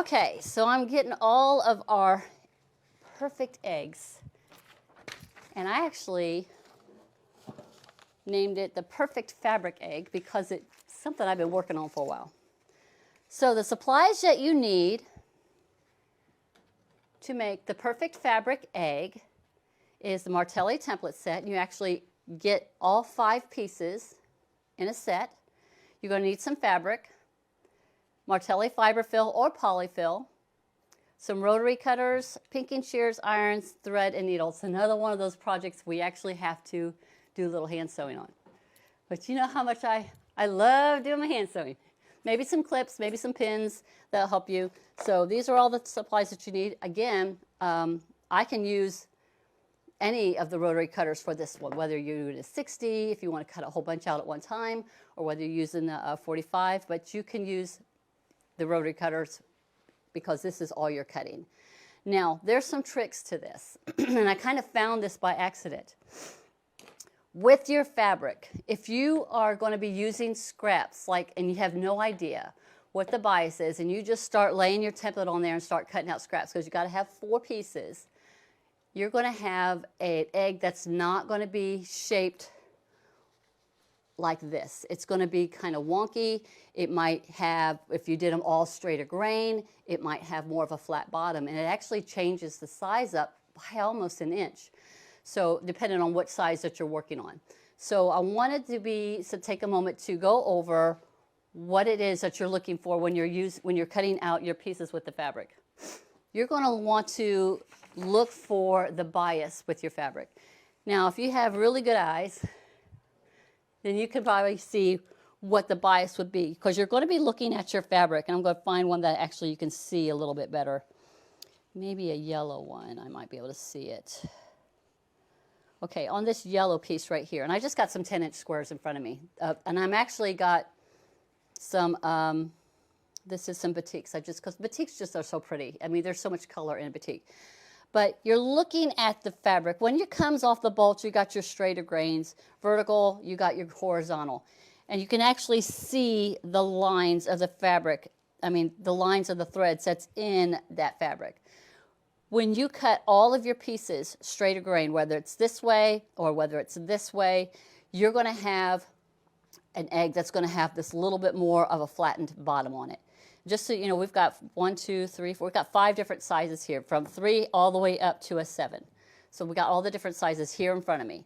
Okay, so I'm getting all of our perfect eggs. And I actually named it the perfect fabric egg because it's something I've been working on for a while. So the supplies that you need to make the perfect fabric egg is the Martelli template set. You actually get all 5 pieces in a set. You're going to need some fabric, Martelli fiber fill or polyfill, some rotary cutters, pinking shears, irons, thread, and needles. Another one of those projects we actually have to do a little hand sewing on. But you know how much I love doing my hand sewing. Maybe some clips, maybe some pins that'll help you. So these are all the supplies that you need. Again, I can use any of the rotary cutters for this one, whether you're doing a 60, if you want to cut a whole bunch out at one time, or whether you're using a 45, but you can use the rotary cutters because this is all you're cutting. Now, there's some tricks to this, and I kind of found this by accident. With your fabric, if you are going to be using scraps, and you have no idea what the bias is, and you just start laying your template on there and start cutting out scraps, because you've got to have 4 pieces, you're going to have an egg that's not going to be shaped like this. It's going to be kind of wonky. It might have, if you did them all straight grain, it might have more of a flat bottom, and it actually changes the size up by almost an inch. So depending on what size that you're working on. So I wanted to take a moment to go over what it is that you're looking for when you're cutting out your pieces with the fabric. You're going to want to look for the bias with your fabric. Now, if you have really good eyes, then you can probably see what the bias would be, because you're going to be looking at your fabric, and I'm going to find one that actually you can see a little bit better. Maybe a yellow one, I might be able to see it. Okay, on this yellow piece right here, and I just got some 10-inch squares in front of me, and I'm actually got some, this is some batiks, because batiks just are so pretty. I mean, there's so much color in a batik. But you're looking at the fabric. When it comes off the bolt, you got your straighter grains, vertical, you got your horizontal. And you can actually see the lines of the fabric, the lines of the threads that's in that fabric. When you cut all of your pieces straighter grain, whether it's this way or whether it's this way, you're going to have an egg that's going to have this little bit more of a flattened bottom on it. Just so you know, we've got 1, 2, 3, 4, we've got 5 different sizes here, from 3 all the way up to a 7. So we got all the different sizes here in front of me.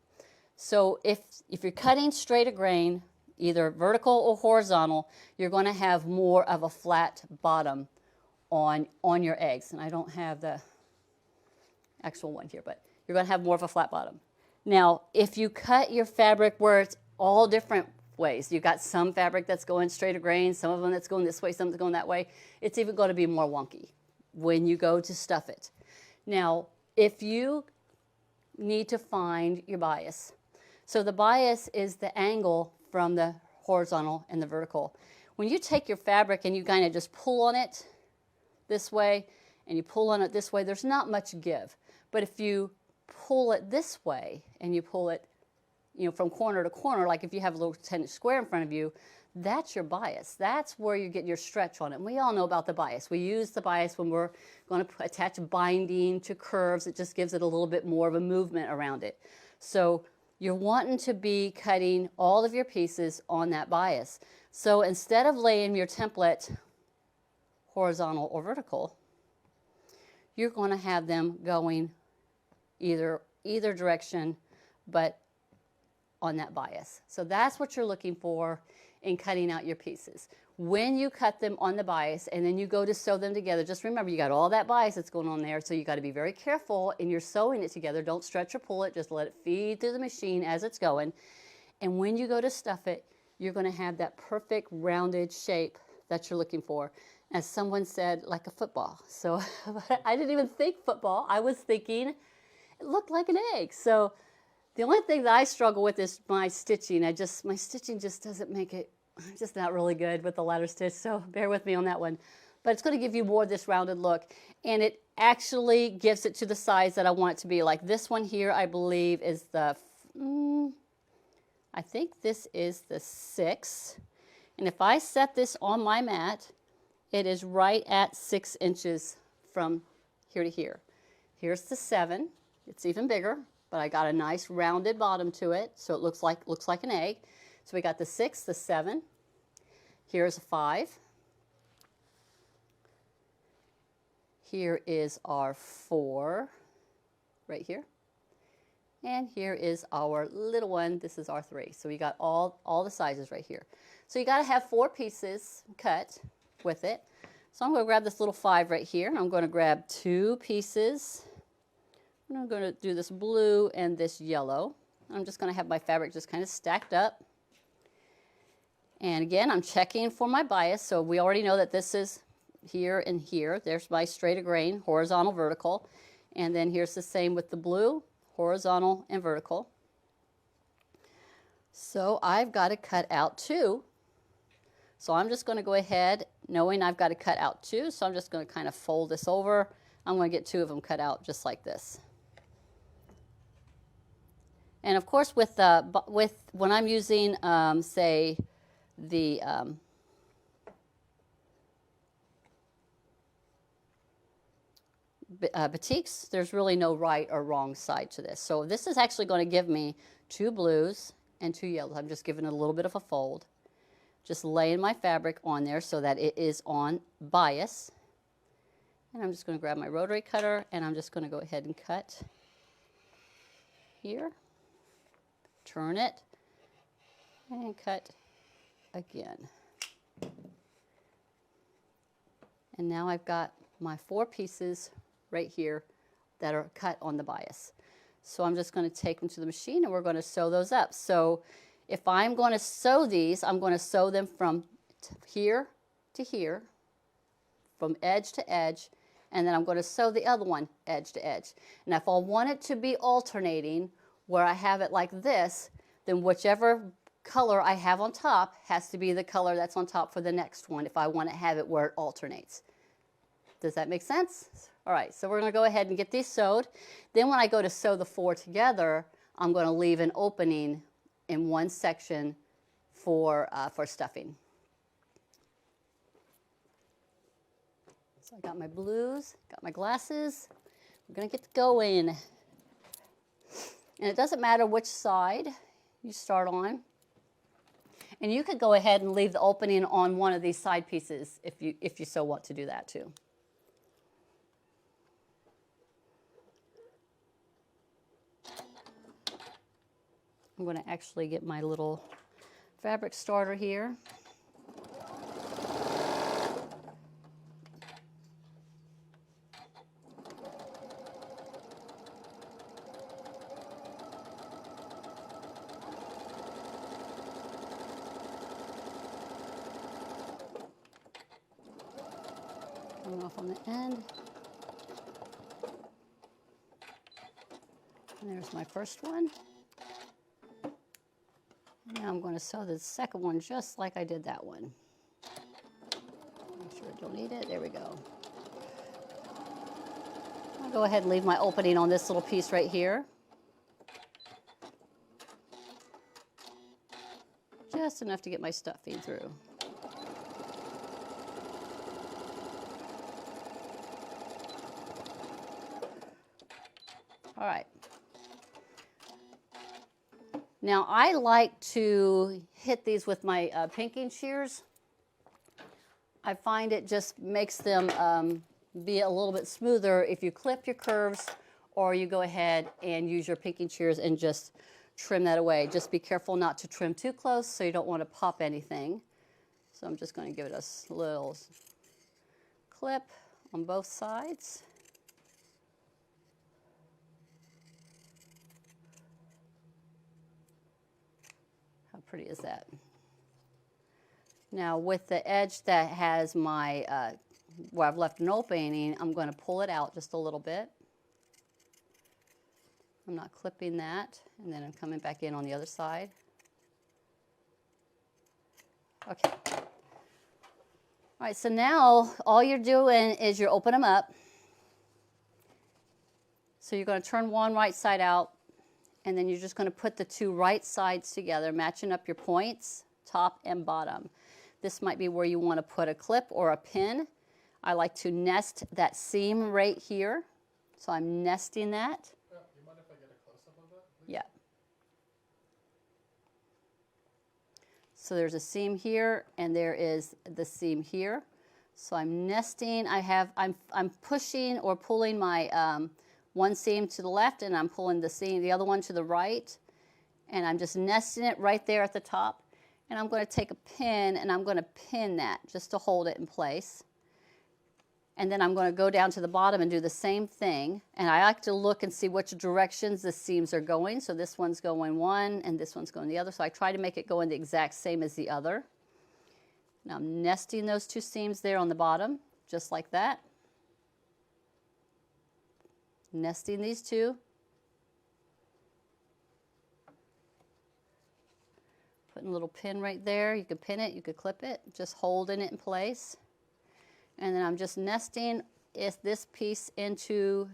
So if you're cutting straighter grain, either vertical or horizontal, you're going to have more of a flat bottom on your eggs. And I don't have the actual one here, but you're going to have more of a flat bottom. Now, if you cut your fabric where it's all different ways, you've got some fabric that's going straighter grain, some of them that's going this way, some that's going that way, it's even going to be more wonky when you go to stuff it. Now, if you need to find your bias, so the bias is the angle from the horizontal and the vertical. When you take your fabric and you kind of just pull on it this way and you pull on it this way, there's not much give. But if you pull it this way and you pull it, from corner to corner, like if you have a little 10-inch square in front of you, that's your bias. That's where you get your stretch on it. And we all know about the bias. We use the bias when we're going to attach binding to curves. It just gives it a little bit more of a movement around it. So you're wanting to be cutting all of your pieces on that bias. So instead of laying your template horizontal or vertical, you're going to have them going either direction, but on that bias. So that's what you're looking for in cutting out your pieces. When you cut them on the bias and then you go to sew them together, just remember you got all that bias that's going on there, so you got to be very careful in your sewing it together. Don't stretch or pull it, just let it feed through the machine as it's going. And when you go to stuff it, you're going to have that perfect rounded shape that you're looking for. As someone said, like a football. So I didn't even think football. I was thinking it looked like an egg. So the only thing that I struggle with is my stitching. My stitching just doesn't make it, I'm just not really good with the ladder stitch, so bear with me on that one. But it's going to give you more of this rounded look, and it actually gives it to the size that I want it to be. Like this one here, I believe is the, I think this is the 6. And if I set this on my mat, it is right at 6 inches from here to here. Here's the 7. It's even bigger, but I got a nice rounded bottom to it, so it looks like an egg. So we got the 6, the 7. Here's a 5. Here is our 4 right here. And here is our little one. This is our 3. So we got all the sizes right here. So you got to have 4 pieces cut with it. So I'm going to grab this little 5 right here, and I'm going to grab 2 pieces. And I'm going to do this blue and this yellow. I'm just going to have my fabric just kind of stacked up. And again, I'm checking for my bias. So we already know that this is here and here. There's my straight of grain, horizontal, vertical. And then here's the same with the blue, horizontal and vertical. So I've got to cut out 2. So I'm just going to go ahead, knowing I've got to cut out 2. So I'm just going to kind of fold this over. I'm going to get 2 of them cut out just like this. And of course, when I'm using, say, the batiks, there's really no right or wrong side to this. So this is actually going to give me 2 blues and 2 yellows. I'm just giving it a little bit of a fold. Just laying my fabric on there so that it is on bias. And I'm just going to grab my rotary cutter, and I'm just going to go ahead and cut here. Turn it, and cut again. And now I've got my 4 pieces right here that are cut on the bias. So I'm just going to take them to the machine, and we're going to sew those up. So if I'm going to sew these, I'm going to sew them from here to here, from edge to edge, and then I'm going to sew the other one edge to edge. And if I want it to be alternating, where I have it like this, then whichever color I have on top has to be the color that's on top for the next one if I want to have it where it alternates. Does that make sense? All right, so we're going to go ahead and get these sewed. Then when I go to sew the 4 together, I'm going to leave an opening in one section for stuffing. So I got my blues, got my glasses. We're going to get going. And it doesn't matter which side you start on. And you could go ahead and leave the opening on one of these side pieces if you so want to do that too. I'm going to actually get my little fabric starter here. Coming off on the end. And there's my first one. Now I'm going to sew the second one just like I did that one. Make sure I don't need it. There we go. I'll go ahead and leave my opening on this little piece right here. Just enough to get my stuffing through. All right. Now I like to hit these with my pinking shears. I find it just makes them be a little bit smoother if you clip your curves or you go ahead and use your pinking shears and just trim that away. Just be careful not to trim too close so you don't want to pop anything. So I'm just going to give it a little clip on both sides. How pretty is that? Now with the edge that has my, where I've left an opening, I'm going to pull it out just a little bit. I'm not clipping that, and then I'm coming back in on the other side. Okay. All right, so now all you're doing is you're opening them up. So you're going to turn one right side out, and then you're just going to put the two right sides together, matching up your points, top and bottom. This might be where you want to put a clip or a pin. I like to nest that seam right here. So I'm nesting that. Do you mind if I get a close-up of that, please? Yeah. So there's a seam here, and there is the seam here. So I'm nesting. I'm pushing or pulling my one seam to the left, and I'm pulling the other one to the right, and I'm just nesting it right there at the top. And I'm going to take a pin, and I'm going to pin that just to hold it in place. And then I'm going to go down to the bottom and do the same thing. And I like to look and see which directions the seams are going. So this one's going one, and this one's going the other. So I try to make it go in the exact same as the other. Now I'm nesting those two seams there on the bottom, just like that. Nesting these two. Putting a little pin right there. You could pin it, you could clip it, just holding it in place. And then I'm just nesting this piece into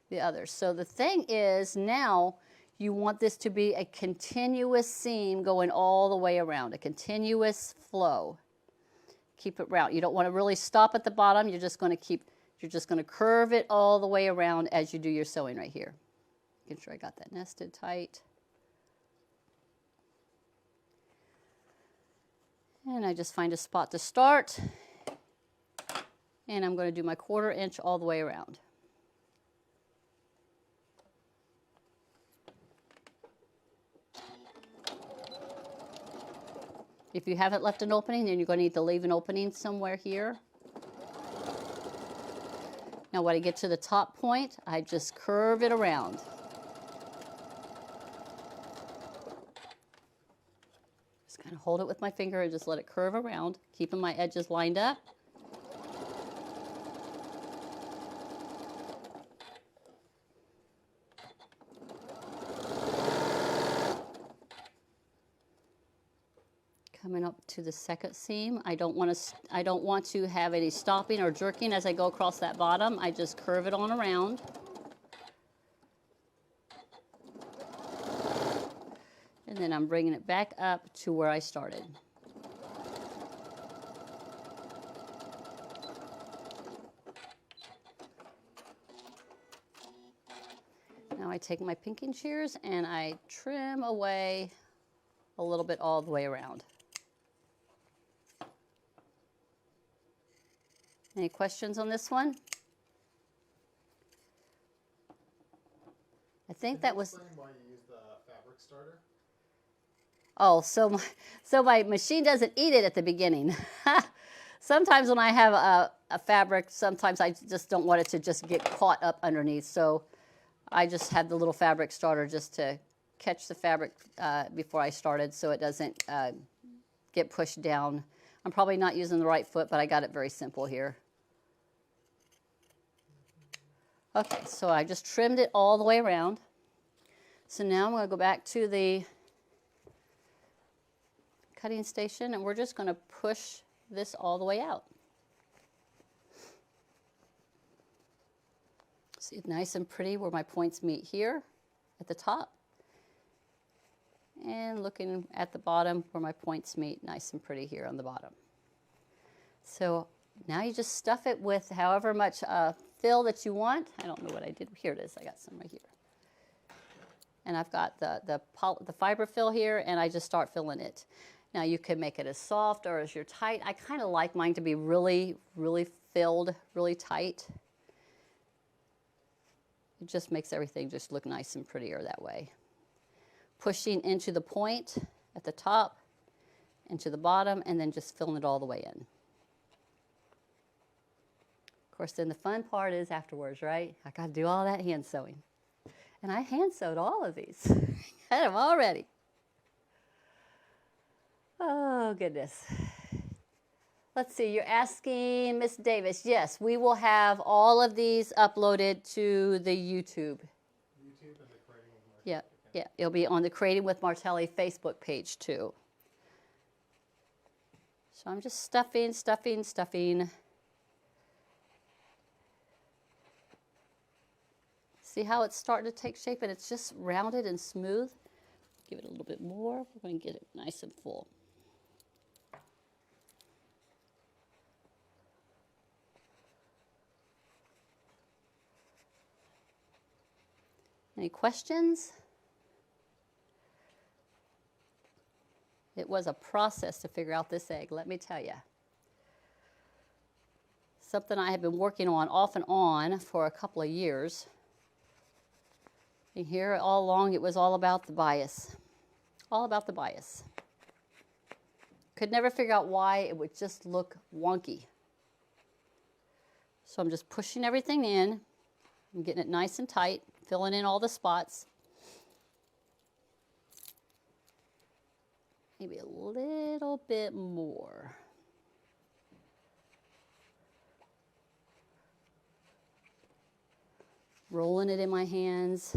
the other. So the thing is, now you want this to be a continuous seam going all the way around, a continuous flow. Keep it round. You don't want to really stop at the bottom. You're just going to curve it all the way around as you do your sewing right here. Making sure I got that nested tight. And I just find a spot to start. And I'm going to do my 1/4 inch all the way around. If you haven't left an opening, then you're going to need to leave an opening somewhere here. Now when I get to the top point, I just curve it around. Just kind of hold it with my finger and just let it curve around, keeping my edges lined up. Coming up to the second seam, I don't want to have any stopping or jerking as I go across that bottom. I just curve it on around. And then I'm bringing it back up to where I started. Now I take my pinking shears and I trim away a little bit all the way around. Any questions on this one? I think that was. Explain why you use the fabric starter? Oh, so my machine doesn't eat it at the beginning. Sometimes when I have a fabric, sometimes I just don't want it to just get caught up underneath. So I just have the little fabric starter just to catch the fabric before I started so it doesn't get pushed down. I'm probably not using the right foot, but I got it very simple here. Okay, so I just trimmed it all the way around. So now I'm going to go back to the cutting station and we're just going to push this all the way out. See, nice and pretty where my points meet here at the top. And looking at the bottom where my points meet, nice and pretty here on the bottom. So now you just stuff it with however much fill that you want. I don't know what I did. Here it is. I got some right here. And I've got the fiber fill here, and I just start filling it. Now you can make it as soft or as you're tight. I kind of like mine to be really, really filled, really tight. It just makes everything just look nice and prettier that way. Pushing into the point at the top, into the bottom, and then just filling it all the way in. Of course, then the fun part is afterwards, right? I got to do all that hand sewing. And I hand sewed all of these. Had them all ready. Oh, goodness. Let's see, you're asking Miss Davis. Yes, we will have all of these uploaded to the YouTube. YouTube and the Creating with Martelli. Yeah, yeah, it'll be on the Creating with Martelli Facebook page too. So I'm just stuffing. See how it's starting to take shape and it's just rounded and smooth? Give it a little bit more. We're going to get it nice and full. Any questions? It was a process to figure out this egg, let me tell you. Something I have been working on off and on for a couple of years. And here all along it was all about the bias. All about the bias. Could never figure out why it would just look wonky. So I'm just pushing everything in. I'm getting it nice and tight, filling in all the spots. Maybe a little bit more. Rolling it in my hands.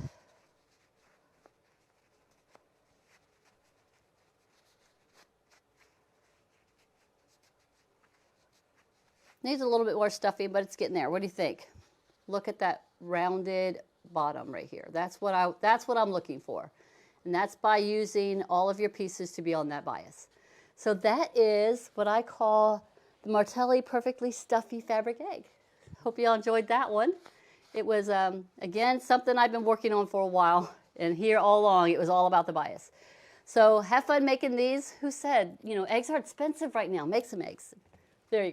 Needs a little bit more stuffing, but it's getting there. What do you think? Look at that rounded bottom right here. That's what I'm looking for. And that's by using all of your pieces to be on that bias. So that is what I call the Martelli Perfectly Stuffy Fabric Egg. Hope you all enjoyed that one. It was, again, something I've been working on for a while. And here all along, it was all about the bias. So have fun making these. Who said, you know, eggs are expensive right now. Make some eggs. There you go.